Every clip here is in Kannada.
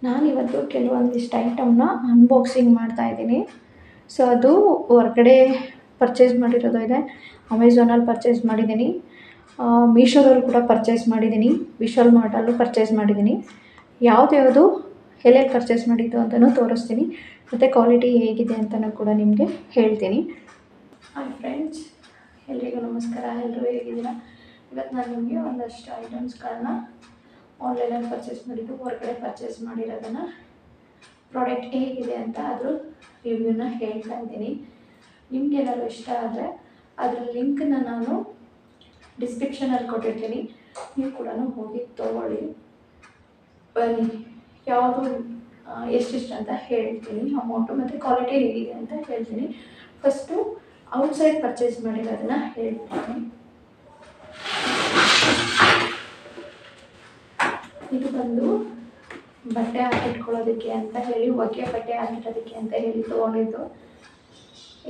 ನಾನಿವತ್ತು ಕೆಲವೊಂದಿಷ್ಟು ಐಟಮ್ನ ಅನ್ಬಾಕ್ಸಿಂಗ್ ಮಾಡ್ತಾಯಿದ್ದೀನಿ. ಸೊ ಅದು ಹೊರಗಡೆ ಪರ್ಚೇಸ್ ಮಾಡಿರೋದು ಇದೆ, ಅಮೆಝಾನಲ್ಲಿ ಪರ್ಚೇಸ್ ಮಾಡಿದ್ದೀನಿ, ಮೀಶೋದಲ್ಲೂ ಕೂಡ ಪರ್ಚೇಸ್ ಮಾಡಿದ್ದೀನಿ, ವಿಶಾಲ್ ಮಾರ್ಟಲ್ಲೂ ಪರ್ಚೇಸ್ ಮಾಡಿದ್ದೀನಿ. ಯಾವ್ದು ಎಲ್ಲೆಲ್ಲಿ ಪರ್ಚೇಸ್ ಮಾಡಿದ್ದು ಅಂತಲೂ ತೋರಿಸ್ತೀನಿ, ಮತ್ತು ಕ್ವಾಲಿಟಿ ಹೇಗಿದೆ ಅಂತಲೂ ಕೂಡ ನಿಮಗೆ ಹೇಳ್ತೀನಿ. ಹಾಯ್ ಫ್ರೆಂಡ್ಸ್, ಎಲ್ರಿಗೂ ನಮಸ್ಕಾರ. ಎಲ್ಲರೂ ಹೇಗಿದ್ದೀರಾ? ಇವತ್ತು ನಾನು ನಿಮಗೆ ಒಂದಷ್ಟು ಐಟಮ್ಸ್ಗಳನ್ನ ಆನ್ಲೈನಲ್ಲಿ ಪರ್ಚೇಸ್ ಮಾಡಿದ್ದು, ಹೊರಗಡೆ ಪರ್ಚೇಸ್ ಮಾಡಿರೋದನ್ನು ಪ್ರಾಡಕ್ಟ್ ಹೇಗಿದೆ ಅಂತ ಅದ್ರ ರಿವ್ಯೂನ ಹೇಳ್ತಾ ಇದ್ದೀನಿ. ನಿಮಗೇನಾದ್ರು ಇಷ್ಟ ಆದರೆ ಅದರ ಲಿಂಕನ್ನ ನಾನು ಡಿಸ್ಕ್ರಿಪ್ಷನಲ್ಲಿ ಕೊಟ್ಟಿರ್ತೀನಿ, ನೀವು ಕೂಡ ಹೋಗಿ ತೊಗೊಳ್ಳಿ. ಬನ್ನಿ, ಯಾವುದು ಎಷ್ಟೆಷ್ಟು ಅಂತ ಹೇಳ್ತೀನಿ, ಅಮೌಂಟು ಮತ್ತು ಕ್ವಾಲಿಟಿ ಹೇಗಿದೆ ಅಂತ ಹೇಳ್ತೀನಿ. ಫಸ್ಟು ಔಟ್ಸೈಡ್ ಪರ್ಚೇಸ್ ಮಾಡಿರೋದನ್ನು ಹೇಳ್ತೀನಿ. ಇದು ಬಂದು ಬಟ್ಟೆ ಹಾಕಿಟ್ಕೊಳ್ಳೋದಕ್ಕೆ ಅಂತ ಹೇಳಿ, ಹೊಗೆ ಬಟ್ಟೆ ಹಾಕಿರೋದಕ್ಕೆ ಅಂತ ಹೇಳಿ ತೊಗೊಂಡಿದ್ದು.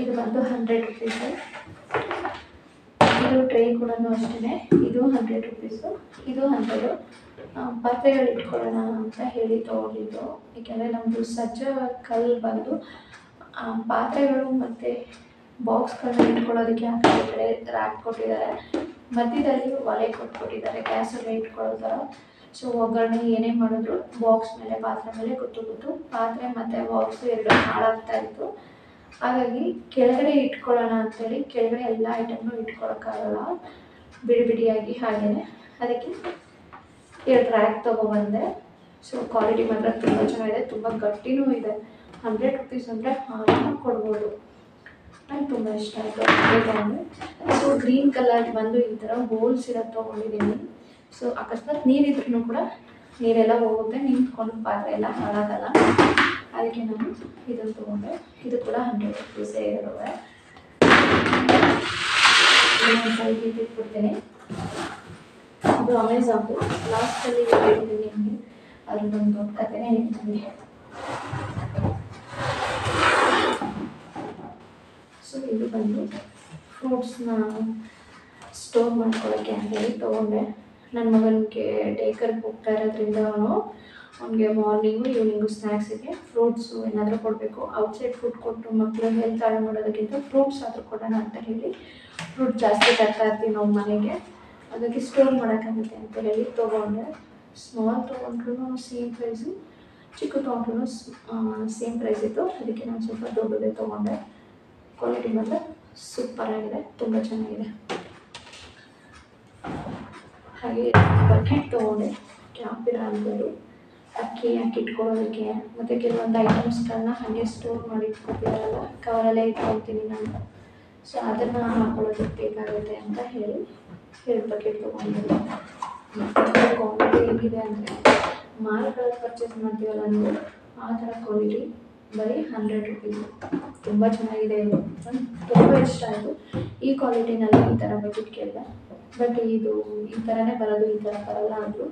ಇದು ಬಂದು 100 ರುಪೀಸು. ಇದು ಟ್ರೇ ಕೂಡ ಅಷ್ಟೇ, ಇದು 100 ರುಪೀಸು, ಇದು 100. ಪಾತ್ರೆಗಳು ಇಟ್ಕೊಳ್ಳೋಣ ಅಂತ ಹೇಳಿ ತೊಗೊಂಡಿದ್ದು. ಏಕೆಂದರೆ ನಮ್ಮದು ಸಜ್ಜ ಕಲ್ಲು ಬಂದು ಪಾತ್ರೆಗಳು ಮತ್ತು ಬಾಕ್ಸ್ಗಳನ್ನ ಇಟ್ಕೊಳ್ಳೋದಕ್ಕೆ ಹಾಕಿದ್ದಾರೆ, ರ್ಯಾಕ್ ಕೊಟ್ಟಿದ್ದಾರೆ, ಮಧ್ಯದಲ್ಲಿ ಒಲೆ ಕೊಟ್ಬಿಟ್ಟಿದ್ದಾರೆ ಗ್ಯಾಸಲ್ಲಿ ಇಟ್ಕೊಳ್ಳೋ ಥರ. ಸೊ ಒಗ್ಗರಣೆ ಏನೇ ಮಾಡಿದ್ರು ಬಾಕ್ಸ್ ಮೇಲೆ, ಪಾತ್ರೆ ಮೇಲೆ ಕೂತು ಪಾತ್ರೆ ಮತ್ತು ಬಾಕ್ಸು ಎರಡು ಹಾಳಾಗ್ತಾ ಇತ್ತು. ಹಾಗಾಗಿ ಕೆಳಗಡೆ ಇಟ್ಕೊಳ್ಳೋಣ ಅಂತೇಳಿ ಕೆಳಗಡೆ ಎಲ್ಲ ಐಟಮ್ನು ಇಟ್ಕೊಳ್ಳೋಕ್ಕಾಗಲ್ಲ ಬಿಡಿಯಾಗಿ, ಹಾಗೆಯೇ ಅದಕ್ಕೆ 2 ರ್ಯಾಕ್ ತೊಗೊಬಂದೆ. ಸೊ ಕ್ವಾಲಿಟಿ ಮಾತ್ರ ತುಂಬ ಚೆನ್ನಾಗಿದೆ, ತುಂಬ ಗಟ್ಟಿನೂ ಇದೆ. 100 ರುಪೀಸ್ ಅಂದರೆ ಆರಾಮಾಗಿ ಕೊಡ್ಬೋದು. ನಂಗೆ ತುಂಬ ಇಷ್ಟ ಆಯಿತು. ಸೊ ಗ್ರೀನ್ ಕಲರ್ ಬಂದು ಈ ಥರ ಹೋಲ್ಸ್ ಇರೋದು ತೊಗೊಂಡಿದ್ದೀನಿ. ಸೊ ಅಕಸ್ಮಾತ್ ನೀರಿದ್ರೂ ಕೂಡ ನೀರೆಲ್ಲ ಹೋಗುತ್ತೆ, ನಿಂತ್ಕೊಂಡು ಪಾತ್ರೆ ಎಲ್ಲ ಹಾಳಾಗಲ್ಲ. ಅದಕ್ಕೆ ನಾನು ಇದನ್ನು ತೊಗೊಂಡೆ. ಇದು ಕೂಡ 100 ರುಪೀಸೇ ಇರುತ್ತೆ. ಇಟ್ಬಿಡ್ತೀನಿ. ಇದು ಅಮೆಝಾನ್ದು. ಲಾಸ್ಟಲ್ಲಿ ಹೇಳ್ತೀನಿ ನಿಮಗೆ, ಅದರದ್ದೊಂದು ದೊಡ್ಡ ಕಥೆನೇ ಹೇಳ್ತೀನಿ. ಸೊ ಇದು ಬಂದು ಫ್ರೂಟ್ಸ್ನ ಸ್ಟೋರ್ ಮಾಡ್ಕೊಳ್ಳೋಕ್ಕೆ ಅಂತೇಳಿ ತೊಗೊಂಡೆ. ನನ್ನ ಮಗನಿಗೆ ಡೇಕರ್ಗೆ ಹೋಗ್ತಾ ಇರೋದ್ರಿಂದ ಅವನಿಗೆ ಮಾರ್ನಿಂಗು ಈವ್ನಿಂಗು ಸ್ನ್ಯಾಕ್ಸಿಗೆ ಫ್ರೂಟ್ಸು ಏನಾದರೂ ಕೊಡಬೇಕು. ಔಟ್ಸೈಡ್ ಫುಡ್ ಕೊಟ್ಟು ಮಕ್ಕಳು ಹೆಲ್ತ್ ಹಾಳು ಮಾಡೋದಕ್ಕಿಂತ ಫ್ರೂಟ್ಸ್ ಆದರೂ ಕೊಡೋಣ ಅಂತ ಹೇಳಿ ಫ್ರೂಟ್ ಜಾಸ್ತಿ ತರ್ತಾ ಇರ್ತೀವಿ ನಾವು ಮನೆಗೆ, ಅದಕ್ಕೆ ಸ್ಟೋರ್ ಮಾಡೋಕ್ಕಾಗುತ್ತೆ ಅಂತ ಹೇಳಿ ತೊಗೊಂಡೆ. ಸ್ಮಾಲ್ ತೊಗೊಂಡ್ರು ಸೇಮ್ ಪ್ರೈಸು, ಚಿಕ್ಕ ತೊಗೊಂಡ್ರು ಸೇಮ್ ಪ್ರೈಸ್ ಇತ್ತು. ಅದಕ್ಕೆ ನಾನು ಸ್ವಲ್ಪ ದೊಡ್ಡದೇ ತೊಗೊಂಡೆ. ಕ್ವಾಲಿಟಿ ಮಾತ್ರ ಸೂಪರಾಗಿದೆ, ತುಂಬ ಚೆನ್ನಾಗಿದೆ. ಹಾಗೆ ಬಕೆಟ್ ತೊಗೊಂಡೆ, ಕ್ಯಾಂಪಿರ ಅಂಥದ್ದು, ಅಕ್ಕಿ ಇಟ್ಕೊಳ್ಳೋದಕ್ಕೆ. ಮತ್ತು ಕೆಲವೊಂದು ಐಟಮ್ಸ್ಗಳನ್ನ ಹಾಗೆ ಸ್ಟೋರ್ ಮಾಡಿ ಇಟ್ಕೊತಿದ್ದಾರಲ್ಲ, ಕವರಲ್ಲೇ ಇಟ್ಕೊಳ್ತೀನಿ ನಾನು. ಸೊ ಅದನ್ನು ಹಾಕೊಳ್ಳೋದಕ್ಕೆ ಬೇಕಾಗುತ್ತೆ ಅಂತ ಹೇಳಿ 2 ಬಕೆಟ್ ತೊಗೊಂಡಿದ್ದೆ. ಕ್ವಾಲಿಟಿ ಹೇಗಿದೆ ಅಂದರೆ ಮಾಲ್ಗಳಲ್ಲಿ ಪರ್ಚೇಸ್ ಮಾಡ್ತೀವಲ್ಲ ನೀವು, ಆ ಥರ ಕ್ವಾಲಿಟಿ, ಬರೀ 100 ರುಪೀಸು. ತುಂಬ ಚೆನ್ನಾಗಿದೆ ಇದು, ನಂಗೆ ತುಂಬ ಇಷ್ಟ ಆಯಿತು. ಈ ಕ್ವಾಲಿಟಿನಲ್ಲಿ ಈ ಥರ ಬಕೆಟ್ ಕೇಳಿದೆ, ಬಟ್ ಇದು ಈ ಥರನೇ ಬರೋದು, ಈ ಥರ ಬರಲ್ಲ ಅಂದರು.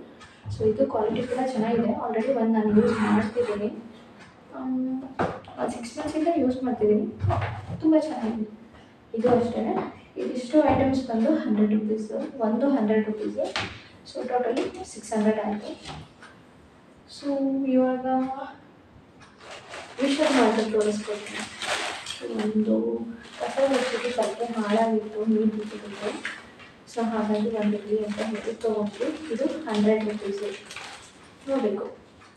ಸೊ ಇದು ಕ್ವಾಲಿಟಿ ಕೂಡ ಚೆನ್ನಾಗಿದೆ. ಆಲ್ರೆಡಿ ಒಂದು ನಾನು ಯೂಸ್ ಮಾಡ್ತಿದ್ದೀನಿ, 6 ಮಂತ್ಸಿಂದ ಯೂಸ್ ಮಾಡ್ತಿದ್ದೀನಿ, ತುಂಬ ಚೆನ್ನಾಗಿದೆ. ಇದು ಅಷ್ಟೇ. ಇದಿಷ್ಟು ಐಟಮ್ಸ್ ಬಂದು 100 ರುಪೀಸು, ಒಂದು 100 ರುಪೀಸು. ಸೊ ಟೋಟಲಿ 600 ಆಯಿತು. ಸೊ ಇವಾಗ ವಿಶಾಲ್ ಮಾರ್ಟಲ್ಲಿ ತೋರಿಸ್ಕೊಡ್ತೀನಿ. ಒಂದು ಕಸ ಹೊಚ್ಚಿಟ್ಟು ಸ್ವಲ್ಪ ಹಾಳಾಗಿತ್ತು, ನೀರು ಬಿಟ್ಟಿತ್ತು. ಸೊ ಹಾಗಾಗಿ ಒಂದಿರಲಿ ಅಂತ ಹೇಳಿ ತೊಗೊಂಡು, ಇದು 100 ರುಪೀಸು. ನೋಡಬೇಕು,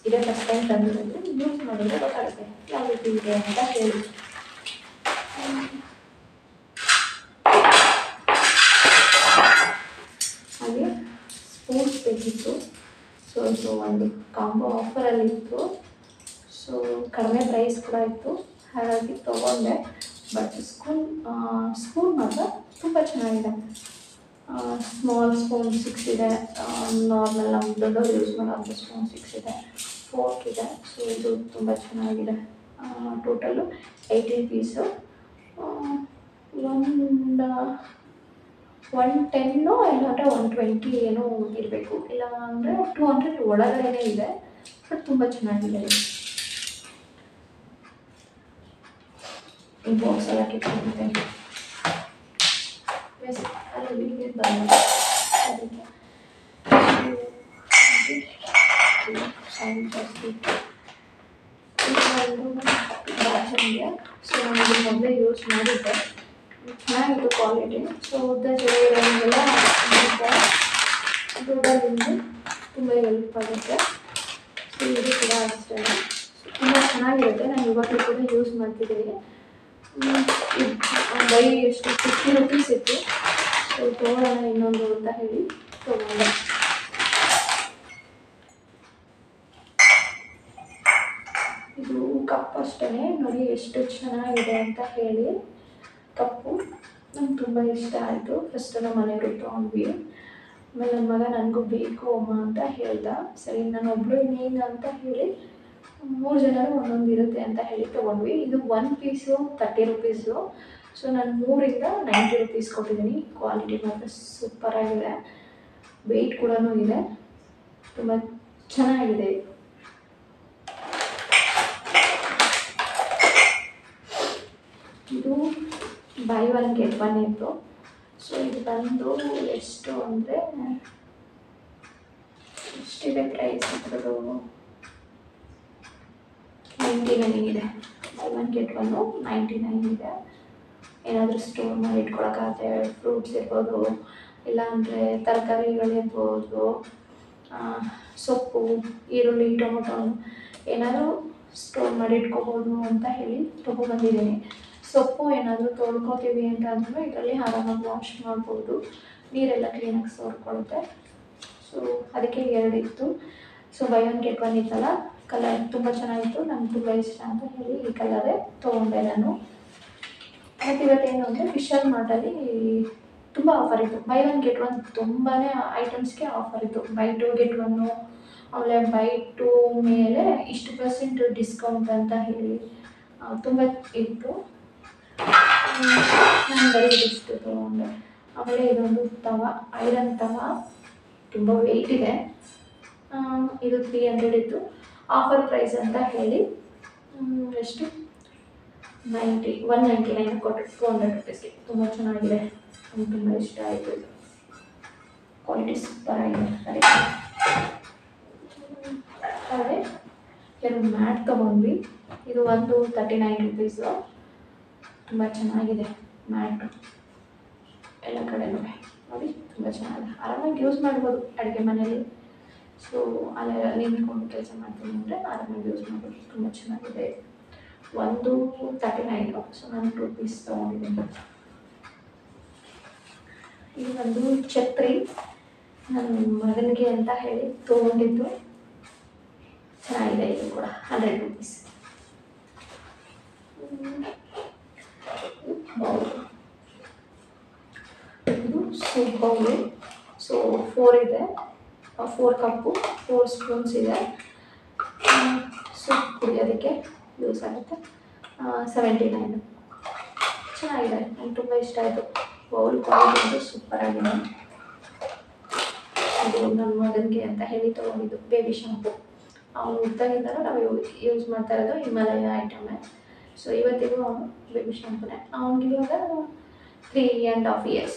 ಇದೇ ಫಸ್ಟ್ ಟೈಮ್ ತಂದಿರೋದು, ಯೂಸ್ ಮಾಡಿದ್ರೆ ಗೊತ್ತಾಗುತ್ತೆ ಯಾವ ರೀತಿ ಇದೆ ಅಂತ ಹೇಳಿ. ಹಾಗೆ ಸ್ಪೂನ್ಸ್ ಬೇಕಿತ್ತು. ಸೊ ಇದು ಒಂದು ಕಾಂಬೋ ಆಫರಲ್ಲಿತ್ತು. ಸೊ ಕಡಿಮೆ ಪ್ರೈಸ್ ಕೂಡ ಇತ್ತು, ಹಾಗಾಗಿ ತೊಗೊಂಡೆ. ಬಟ್ ಸ್ಪೂನ್ ಮಾತ್ರ ತುಂಬ ಚೆನ್ನಾಗಿದೆ. ಸ್ಮಾಲ್ ಸ್ಪೂನ್ 6 ಇದೆ, ನಾರ್ಮಲ್ ನಮ್ಮ ದೊಡ್ಡವರು ಯೂಸ್ ಮಾಡೋಂಥ ಸ್ಪೂನ್ 6 ಇದೆ, ಫೋರ್ಕ್ ಇದೆ. ಸೊ ಇದು ತುಂಬ ಚೆನ್ನಾಗಿದೆ. Total 80 piece. ಒಂದು 110 ಇಲ್ಲಾಂದರೆ 120 ಏನೋ ಇರಬೇಕು, ಇಲ್ಲ ಅಂದರೆ 200 ಒಳಗಡೆ ಇದೆ. ಬಟ್ ತುಂಬ ಚೆನ್ನಾಗಿದೆ. ಈ ಬಾಕ್ಸ್ ಎಲ್ಲ ಕಿಟ್ಕೊಂಡಿದ್ದೇನೆ, ಅಲ್ಲಿ ಅದಕ್ಕೆ ಸೌಂಡ್ ಜಾಸ್ತಿ ಚೆನ್ನಾಗಿದೆ. ಸೊ ನಾನು ಮೊದಲೇ ಯೂಸ್ ಮಾಡಿದ್ದೆ, ಚೆನ್ನಾಗಿತ್ತು ಕ್ವಾಲಿಟಿ. ಸೊ ಉದ್ದ ಜಡೆ ಇರೋಂಗೆಲ್ಲ ದೊಡ್ಡದಿಂದ ತುಂಬ ಹೆಲ್ಪ್ ಆಗುತ್ತೆ. ಸೊ ಇದು ಕೂಡ ಅಷ್ಟೇ ತುಂಬ ಚೆನ್ನಾಗಿರುತ್ತೆ. ನಾನು ಇವಾಗಲೂ ಕೂಡ ಯೂಸ್ ಮಾಡ್ತಿದ್ದೀನಿ. ಬೈ ಎಷ್ಟು 50 ರೂಪೀಸ್ ಇತ್ತು. ಸೊ ತೊಗೊಳ್ಳೋಣ ಇನ್ನೊಂದು ಅಂತ ಹೇಳಿ ತೊಗೊಂಡೆ. ಇದು ಕಪ್ ಅಷ್ಟೇ ನೋಡಿ ಎಷ್ಟು ಚೆನ್ನಾಗಿದೆ ಅಂತ ಹೇಳಿ. ಕಪ್ಪು ನಂಗೆ ತುಂಬ ಇಷ್ಟ ಆಯಿತು. ಫಸ್ಟ್ ನಮ್ಮ ಮನೆಯವರು ತೊಗೊಂಡ್ವಿ. ಆಮೇಲೆ ನನ್ನ ಮಗ ನನಗೂ ಬೇಕು ಅಮ್ಮ ಅಂತ ಹೇಳ್ದ. ಸರಿ ನಾನು ಒಬ್ಬಳು ಇನ್ನೇನು ಅಂತ ಹೇಳಿ 3 ಜನರು ಒಂದೊಂದು ಇರುತ್ತೆ ಅಂತ ಹೇಳಿ ತೊಗೊಂಡ್ವಿ. ಇದು 1 ಪೀಸು 30 ರೂಪೀಸು. ಸೊ ನಾನು 3ರಿಂದ 90 ರೂಪೀಸ್ ಕೊಟ್ಟಿದ್ದೀನಿ. ಕ್ವಾಲಿಟಿ ಮಾತ್ರ ಸೂಪರಾಗಿದೆ, ವೆಯ್ಟ್ ಕೂಡ ಇದೆ, ತುಂಬ ಚೆನ್ನಾಗಿದೆ. ಇದು ಬೈ 1 get 1 ಇತ್ತು. ಸೊ ಇದು ಬಂದು ಎಷ್ಟು ಅಂದರೆ ಎಷ್ಟಿದೆ ಪ್ರೈಸ್ ಇದ್ರದ್ದು 99 ಇದೆ. ಬೈ 1 get 1 99 ಇದೆ. ಏನಾದರೂ ಸ್ಟೋರ್ ಮಾಡಿ ಇಟ್ಕೊಳಕ್ಕಾಗುತ್ತೆ. ಫ್ರೂಟ್ಸ್ ಇರ್ಬೋದು, ಇಲ್ಲಾಂದರೆ ತರಕಾರಿಗಳಿರ್ಬೋದು, ಸೊಪ್ಪು, ಈರುಳ್ಳಿ, ಟೊಮೊಟೊ ಏನಾದರೂ ಸ್ಟೋರ್ ಮಾಡಿ ಇಟ್ಕೋಬೋದು ಅಂತ ಹೇಳಿ ತೊಗೊಬಂದಿದ್ದೀನಿ. ಸೊಪ್ಪು ಏನಾದರೂ ತೊಳ್ಕೊತೀವಿ ಅಂತ ಅಂದರೂ ಇದರಲ್ಲಿ ಆರಾಮಾಗಿ ವಾಶ್ ಮಾಡ್ಬೋದು. ನೀರೆಲ್ಲ ಕ್ಲೀನಾಗಿ ಸೋರ್ಕೊಳ್ಳುತ್ತೆ. ಸೊ ಅದಕ್ಕೆ 2 ಇತ್ತು. ಸೊ ಬೈ 1 get 1 ಇತ್ತಲ್ಲ, ಕಲರ್ ತುಂಬ ಚೆನ್ನಾಗಿತ್ತು, ನಂಗೆ ತುಂಬ ಇಷ್ಟ ಅಂತ ಹೇಳಿ ಈ ಕಲರೇ ತೊಗೊಂಡೆ ನಾನು. ಮತ್ತು ಇವತ್ತೇನು ಅಂದರೆ ವಿಶಾಲ್ ಮಾರ್ಟಲ್ಲಿ ತುಂಬ ಆಫರ್ ಇತ್ತು. ಬೈ 1 get 1 ತುಂಬಾ ಐಟಮ್ಸ್ಗೆ ಆಫರ್ ಇತ್ತು. ಬೈ 2 get 1, ಆಮೇಲೆ ಬೈ 2 ಮೇಲೆ ಇಷ್ಟು % ಡಿಸ್ಕೌಂಟ್ ಅಂತ ಹೇಳಿ ತುಂಬ ಇತ್ತು. ನಾನು ಬರೀ ಇಷ್ಟು ತೊಗೊಂಡೆ. ಆಮೇಲೆ ಇದೊಂದು ತವಾ, ಐರನ್ ತವಾ, ತುಂಬ ವೆಯ್ಟ್ ಇದೆ. ಇದು 300 ಇತ್ತು. ಆಫರ್ ಪ್ರೈಸ್ ಅಂತ ಹೇಳಿ ಎಷ್ಟು 199 ಕೊಟ್ಟು 200 ರೂಪೀಸ್ಗೆ. ತುಂಬ ಚೆನ್ನಾಗಿದೆ, ನನಗೆ ತುಂಬ ಇಷ್ಟ ಆಯಿತು. ಇದು ಕ್ವಾಲಿಟಿ ಸೂಪರ್ ಆಗಿದೆ. ಅದೇ ಕೆಲವು ಮ್ಯಾಟ್ ತೊಗೊಂಡ್ವಿ. ಇದು ಒಂದು 39 ರೂಪೀಸು. ತುಂಬ ಚೆನ್ನಾಗಿದೆ ಮ್ಯಾಟು, ಎಲ್ಲ ಕಡೆನೂ ನೋಡಿ ತುಂಬ ಚೆನ್ನಾಗಿದೆ. ಆರಾಮಾಗಿ ಯೂಸ್ ಮಾಡ್ಬೋದು ಅಡುಗೆ ಮನೇಲಿ. ಸೊ ಅಲ್ಲೆಲ್ಲ ನಿಂತ್ಕೊಂಡು ಕೆಲಸ ಮಾಡ್ತೀನಿ ಅಂದರೆ ಆರಾಮಾಗಿ ಯೂಸ್ ಮಾಡ್ಬೋದು. ತುಂಬ ಚೆನ್ನಾಗಿದೆ. ಒಂದು 39. ಸೊ ನಾನು 2 ಪೀಸ್ ತೊಗೊಂಡಿದ್ದೀನಿ. ಇದು ಒಂದು ಛತ್ರಿ ನನ್ನ ಮಗನಿಗೆ ಅಂತ ಹೇಳಿ ತೊಗೊಂಡಿದ್ದು. ಚೆನ್ನಾಗಿದೆ. ಇದು ಕೂಡ 100 ರೂಪೀಸ್. ಬೌಲ್, ಇದು ಸೂಪ್ ಬೌಲು. ಸೊ 4 ಇದೆ, 4 ಕಪ್ಪು, 4 ಸ್ಪೂನ್ಸ್ ಇದೆ. ಸೂಪ್ ಕುಡಿಯೋದಕ್ಕೆ ಯೂಸ್ ಆಗುತ್ತೆ. 79. ಚೆನ್ನಾಗಿದೆ, ನಂಗೆ ತುಂಬ ಇಷ್ಟ ಆಯಿತು. ಬೌಲ್ ಕ್ವಾಲಿಟಿ ಸೂಪರಾಗಿದೆ. ಅದು ನನ್ನ ಮಗನಿಗೆ ಅಂತ ಹೇಳಿ ತೊಗೊಂಡಿದ್ದು ಬೇಬಿ ಶಾಂಪು. ಅವನು ಹುಟ್ಟಾಗಿಂದಲೂ ನಾವು ಯೂಸ್ ಮಾಡ್ತಾ ಇರೋದು ಹಿಮಾಲಯ ಐಟಮೇ. ಸೊ ಇವತ್ತಿಗೂ ಅವನು ಬೇಬಿ ಶಾಂಪುನೇ. ಅವನಿಗೆ ಇವಾಗ 3.5 years.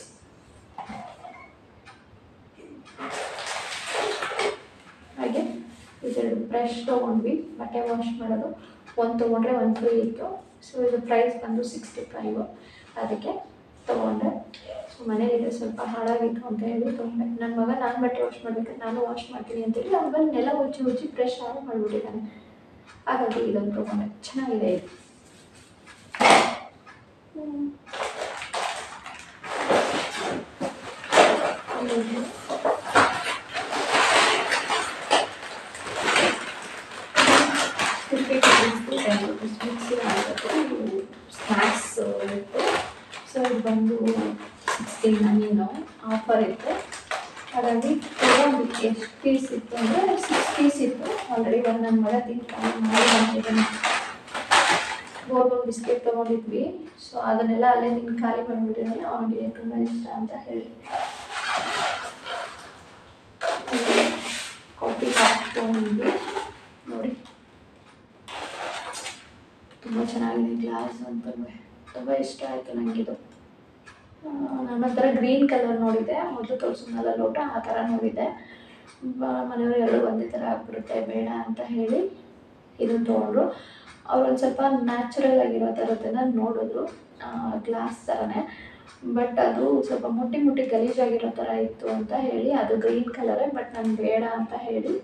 ಹಾಗೆ ಇದೆರಡು ಬ್ರಷ್ ತೊಗೊಂಡ್ವಿ ಬಟ್ಟೆ ವಾಶ್ ಮಾಡೋದು. ಒಂದು ತೊಗೊಂಡ್ರೆ ಒಂದು ಫ್ರೀ ಇತ್ತು. ಸೊ ಇದು ಪ್ರೈಸ್ ಬಂದು 65. ಅದಕ್ಕೆ ತೊಗೊಂಡೆ. ಸೊ ಮನೇಲಿದೆ, ಸ್ವಲ್ಪ ಹಾಳಾಗಿತ್ತು ಅಂತ ಹೇಳಿ ತೊಗೊಂಡೆ. ನನ್ನ ಮಗ ನಾನು ಬಟ್ಟೆ ವಾಶ್ ಮಾಡಬೇಕಾದ್ರೆ ನಾನು ವಾಶ್ ಮಾಡ್ತೀನಿ ಅಂತೇಳಿ ಅವ್ನು ನೆಲ ಉಜ್ಜಿ ಬ್ರಷ್ ಹಾಳು ಮಾಡಿಬಿಟ್ಟಿದ್ದಾನೆ. ಹಾಗಾಗಿ ಇದನ್ನು ತೊಗೊಂಡೆ. ಚೆನ್ನಾಗಿದೆ ಇದು. ಸ್ನ್ಯಾಕ್ಸ್ ಇತ್ತು. ಸೊ ಇದು ಬಂದು 69 ಆಫರ್ ಇತ್ತು. ಹಾಗಾಗಿ ತೊಗೊಂಡು ಎಷ್ಟು ಪೀಸ್ ಇತ್ತು ಅಂದರೆ 6 ಪೀಸ್ ಇತ್ತು. ಆಲ್ರೆಡಿ ಒಂದು ನನ್ನ ಮಗ ತಿಂದು ಮಾಡಿ ಮಾಡ್ತಿದ್ದಾನೆ. Bourbon biscuit ತೊಗೊಂಡಿದ್ವಿ. ಸೊ ಅದನ್ನೆಲ್ಲ ಅಲ್ಲೇ ತಿಂದು ಖಾಲಿ ಮಾಡಿಬಿಟ್ಟಿದ್ದಾನೆ. ಅವನಿಗೆ ತುಂಬ ಇಷ್ಟ ಅಂತ ಹೇಳಿ. ಕಾಫಿ ಕಪ್ ತೊಗೊಂಡಿದ್ವಿ ನೋಡಿ, ತುಂಬ ಚೆನ್ನಾಗಿದೆ. ಗ್ಲಾಸ್ ಅಂತ ತುಂಬ ಇಷ್ಟ ಆಯಿತು ನನಗಿದು. ನನ್ನ ಹತ್ರ ಗ್ರೀನ್ ಕಲರ್ ನೋಡಿದ್ದೆ, ಮೊದಲು ತೋರಿಸಿದ್ನಲ್ಲ ಲೋಟ, ಆ ಥರ ನೋಡಿದ್ದೆ. ಮನೆಯವರು ಎರಡು ಒಂದೇ ಥರ ಆಗ್ಬಿಡುತ್ತೆ ಬೇಡ ಅಂತ ಹೇಳಿ ಇದನ್ನು ತೊಗೊಂಡ್ರು. ಅವ್ರು ಒಂದು ಸ್ವಲ್ಪ ನ್ಯಾಚುರಲ್ ಆಗಿರೋ ಥರದನ್ನು ನೋಡಿದ್ರು, ಗ್ಲಾಸ್ ಥರನೇ. ಬಟ್ ಅದು ಸ್ವಲ್ಪ ಮುಟ್ಟಿ ಮುಟ್ಟಿ ಗಲೀಜಾಗಿರೋ ಥರ ಇತ್ತು ಅಂತ ಹೇಳಿ, ಅದು ಗ್ರೀನ್ ಕಲರೇ, ಬಟ್ ನಾನು ಬೇಡ ಅಂತ ಹೇಳಿ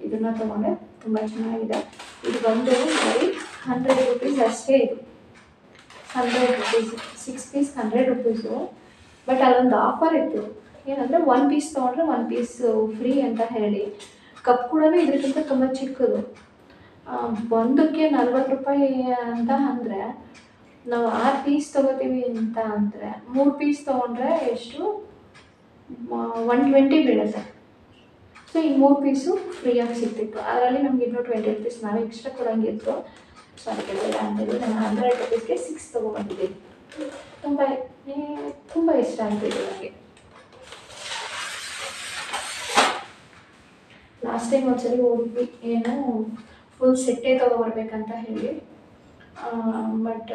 ಇದನ್ನು ತೊಗೊಂಡೆ. ತುಂಬ ಚೆನ್ನಾಗಿದೆ. ಇದು ಬಂದು ಬರೀ 100 ರುಪೀಸ್ ಅಷ್ಟೇ. ಇದು 100 ರುಪೀಸ್, 6 ಪೀಸ್ 100 ರುಪೀಸು. ಬಟ್ ಅಲ್ಲೊಂದು ಆಫರ್ ಇತ್ತು, ಏನಂದರೆ 1 ಪೀಸ್ ತೊಗೊಂಡ್ರೆ 1 ಪೀಸ್ ಫ್ರೀ ಅಂತ ಹೇಳಿ. ಕಪ್ ಕೂಡ ಇದಕ್ಕಿಂತ ತುಂಬ ಚಿಕ್ಕದು, ಒಂದಕ್ಕೆ 40 ರೂಪಾಯಿ ಅಂತ ಅಂದರೆ, ನಾವು 6 ಪೀಸ್ ತೊಗೋತೀವಿ ಅಂತ ಅಂದರೆ 3 ಪೀಸ್ ತೊಗೊಂಡ್ರೆ ಎಷ್ಟು 120 ಬೀಳುತ್ತೆ. ಸೊ ಈ 3 ಪೀಸು ಫ್ರೀಯಾಗಿ ಸಿಗ್ತಿತ್ತು. ಅದರಲ್ಲಿ ನಮ್ಗೆ ಇನ್ನೂ 20 ರುಪೀಸ್ ನಾವೇ ಎಕ್ಸ್ಟ್ರಾ ಕೊಡೋಂಗಿತ್ತು. ಸೊ ಅದಕ್ಕೆ ಬೇಡ ಅಂತೇಳಿ ನಾನು 100 ರುಪೀಸ್ಗೆ 6 ತೊಗೊಬಂದಿದ್ದೀನಿ. ತುಂಬ ಇಷ್ಟ ಆಗ್ತಿದೆ ನನಗೆ. ಲಾಸ್ಟ್ ಟೈಮ್ ಒಂದ್ಸರಿ ಹೋಗಿದ್ವಿ, ಏನು ಫುಲ್ ಸೆಟ್ಟೇ ತೊಗೊಬರ್ಬೇಕಂತ ಹೇಳಿ. ಬಟ್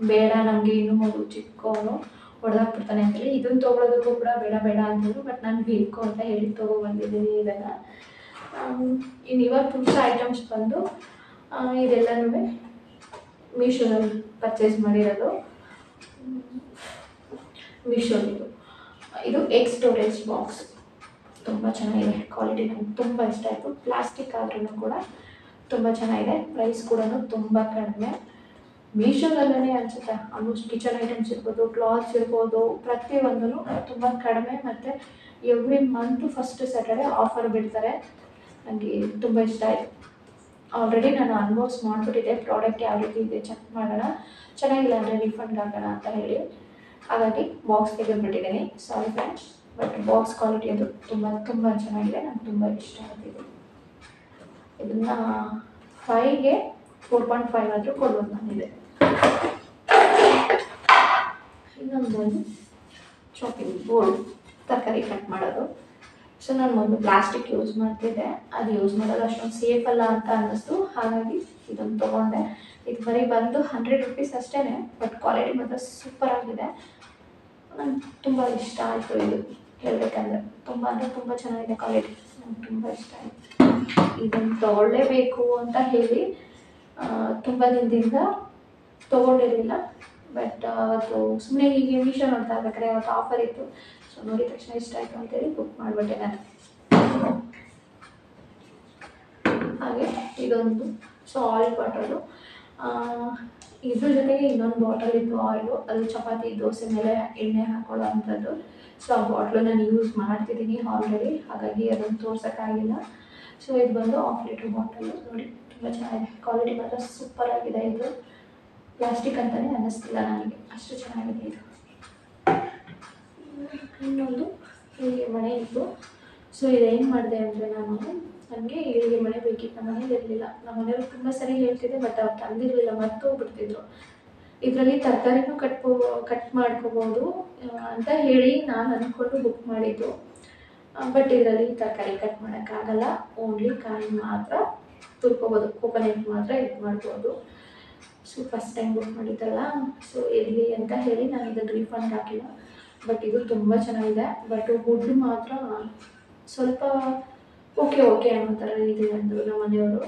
ಬೇಡ, ನಮಗೆ ಇನ್ನೂ ಮಗು ಚಿಕ್ಕವನು ಹೊಡೆದಾಕ್ಬಿಡ್ತಾನೆ ಅಂತೇಳಿ ಇದನ್ನು ತೊಗೊಳೋದಕ್ಕೂ ಕೂಡ ಬೇಡ ಬೇಡ ಅಂತಿದ್ರು. ಬಟ್ ನಾನು ಬೇಕು ಅಂತ ಹೇಳಿ ತೊಗೊಬಂದಿದ್ದೀನಿ ಇದನ್ನು. ಇನ್ನು ಇವಾಗ ಹೊಸ ಐಟಮ್ಸ್ ಬಂದು ಇದೆಲ್ಲನೂ ಮೀಶೋದಲ್ಲಿ ಪರ್ಚೇಸ್ ಮಾಡಿರೋದು. ಮೀಶೋದಿದು ಇದು ಎಗ್ ಸ್ಟೋರೇಜ್ ಬಾಕ್ಸ್ ತುಂಬ ಚೆನ್ನಾಗಿದೆ. ಕ್ವಾಲಿಟಿ ನನಗೆ ತುಂಬ ಇಷ್ಟ ಆಯಿತು. ಪ್ಲಾಸ್ಟಿಕ್ ಆದ್ರೂ ಕೂಡ ತುಂಬ ಚೆನ್ನಾಗಿದೆ. ಪ್ರೈಸ್ ಕೂಡ ತುಂಬ ಕಡಿಮೆ. ಮೀಶೋದಲ್ಲೇ ಅನಿಸುತ್ತೆ ಆಲ್ಮೋಸ್ಟ್ ಕಿಚನ್ ಐಟಮ್ಸ್ ಇರ್ಬೋದು, ಕ್ಲಾತ್ಸ್ ಇರ್ಬೋದು, ಪ್ರತಿಯೊಂದೂ ತುಂಬ ಕಡಿಮೆ. ಮತ್ತು every month first Saturday offer ಬಿಡ್ತಾರೆ. ನನಗೆ ತುಂಬ ಇಷ್ಟ ಆಯಿತು. ಆಲ್ರೆಡಿ ನಾನು ಆಲ್ಮೋಸ್ಟ್ ಮಾಡಿಬಿಟ್ಟಿದ್ದೆ. ಪ್ರಾಡಕ್ಟ್ ಯಾವ ರೀತಿ ಇದೆ ಚೆಕ್ ಮಾಡೋಣ, ಚೆನ್ನಾಗಿಲ್ಲ ಅಂದರೆ ರಿಫಂಡ್ ಆಗೋಣ ಅಂತ ಹೇಳಿ. ಹಾಗಾಗಿ ಬಾಕ್ಸ್ ತೆಗೆದುಬಿಟ್ಟಿದ್ದೀನಿ. Sorry friends, but box quality ಅದು ತುಂಬ ಚೆನ್ನಾಗಿದೆ. ನನಗೆ ತುಂಬ ಇಷ್ಟ ಆಗ್ತಿದೆ. ಇದನ್ನು 5ಗೆ 4.5 ಆದರೂ ಕೊಡ್ಬೋದು ನನಗಿದೆ. ಇನ್ನೊಂದು ಚಾಪಿಂಗ್ ಬೋರ್ಡ್, ತರಕಾರಿ ಕಟ್ ಮಾಡೋದು. ಸೊ ನಾನು ಮೊದಲು ಪ್ಲಾಸ್ಟಿಕ್ ಯೂಸ್ ಮಾಡ್ತಿದ್ದೆ, ಅದು ಯೂಸ್ ಮಾಡೋದು ಅಷ್ಟೊಂದು ಸೇಫ್ ಅಲ್ಲ ಅಂತ ಅನ್ನಿಸ್ತು. ಹಾಗಾಗಿ ಇದನ್ನು ತೊಗೊಂಡೆ. ಇದು ಬರೀ ಬಂದು 100 ರುಪೀಸ್ ಅಷ್ಟೇ, ಬಟ್ ಕ್ವಾಲಿಟಿ ಮಾತ್ರ ಸೂಪರ್ ಆಗಿದೆ. ನಂಗೆ ತುಂಬ ಇಷ್ಟ ಆಯಿತು. ಇದು ಹೇಳಬೇಕಂದ್ರೆ ತುಂಬ ಅಂದರೆ ತುಂಬ ಚೆನ್ನಾಗಿದೆ ಕ್ವಾಲಿಟಿ. ನಂಗೆ ತುಂಬ ಇಷ್ಟ ಆಯಿತು. ಇದನ್ನು ತೊಗೊಳ್ಳೇಬೇಕು ಅಂತ ಹೇಳಿ ತುಂಬ ದಿನದಿಂದ ತೊಗೊಂಡಿರಲಿಲ್ಲ. ಬಟ್ ಅದು ಸುಮ್ಮನೆ ಹೀಗೆ ಮೀಶೋ ನೋಡ್ತಾ ಇರ್ಬೇಕಾದ್ರೆ ಅವತ್ತು ಆಫರ್ ಇತ್ತು. ಸೊ ನೋಡಿದ ತಕ್ಷಣ ಇಷ್ಟ ಆಯಿತು ಅಂತೇಳಿ ಬುಕ್ ಮಾಡಿಬಿಟ್ಟೆ ನಾನು. ಹಾಗೆ ಇದೊಂದು ಆಯಿಲ್ ಬಾಟಲು. ಇದ್ರ ಜೊತೆಗೆ ಇನ್ನೊಂದು ಬಾಟಲ್ ಇತ್ತು ಆಯಿಲು, ಅದು ಚಪಾತಿ ದೋಸೆ ಮೇಲೆ ಎಣ್ಣೆ ಹಾಕೊಳ್ಳೋ ಅಂಥದ್ದು. ಸೊ ಆ ಬಾಟ್ಲು ನಾನು ಯೂಸ್ ಮಾಡ್ತಿದ್ದೀನಿ ಆಲ್ರೆಡಿ, ಹಾಗಾಗಿ ಅದನ್ನು ತೋರ್ಸೋಕ್ಕಾಗಿಲ್ಲ. ಸೊ ಇದು ಬಂದು 1/2 ಲೀಟ್ರ್ ಬಾಟಲು. ನೋಡಿ ತುಂಬ ಚೆನ್ನಾಗಿದೆ. ಕ್ವಾಲಿಟಿ ಮಾತ್ರ ಸೂಪರ್ ಆಗಿದೆ. ಇದು ಪ್ಲಾಸ್ಟಿಕ್ ಅಂತಲೇ ಅನ್ನಿಸ್ತಿಲ್ಲ ನನಗೆ, ಅಷ್ಟು ಚೆನ್ನಾಗಿದೆ ಇದು. ಇನ್ನೊಂದು ಹೀಗೆ ಮನೆ ಇತ್ತು. ಸೊ ಇದೇನು ಮಾಡಿದೆ ಅಂದರೆ, ನನಗೆ ಹೀಗೆ ಮನೆ ಬೇಕಿತ್ತು. ನಮ್ಮ ಮನೇಲಿ ಇರಲಿಲ್ಲ. ನಮ್ಮ ಮನೆಯವರು ತುಂಬ ಸರಿ ಹೇಳ್ತಿದ್ದೆ, ಬಟ್ ಅವ್ರು ತಂದಿರಲಿಲ್ಲ, ಮರ್ತೋಗ್ಬಿಡ್ತಿದ್ರು. ಇದರಲ್ಲಿ ತರಕಾರಿನೂ ಕಟ್ ಮಾಡ್ಕೋಬೋದು ಅಂತ ಹೇಳಿ ನಾನು ಅಂದ್ಕೊಂಡು ಬುಕ್ ಮಾಡಿದ್ದು. ಬಟ್ ಇದರಲ್ಲಿ ತರಕಾರಿ ಕಟ್ ಮಾಡೋಕ್ಕಾಗಲ್ಲ, ಓನ್ಲಿ ಕಾಯಿ ಮಾತ್ರ ತುರ್ಕೋಬೋದು, ಕೋಕೋನಟ್ ಮಾತ್ರ ಇದು ಮಾಡ್ಬೋದು. ಸೊ ಫಸ್ಟ್ ಟೈಮ್ ಬುಕ್ ಮಾಡಿದ್ದಲ್ಲ, ಸೊ ಇರಲಿ ಅಂತ ಹೇಳಿ ನಾನು ಇದನ್ನು ರೀಫಂಡ್ ಹಾಕಿಲ್ಲ. ಬಟ್ ಇದು ತುಂಬ ಚೆನ್ನಾಗಿದೆ. ಬಟ್ ವುಡ್ ಮಾತ್ರ ಸ್ವಲ್ಪ ಓಕೆ ಅನ್ನೋ ಥರ ಇದೆ ಅಂದರು ನಮ್ಮ ಮನೆಯವರು.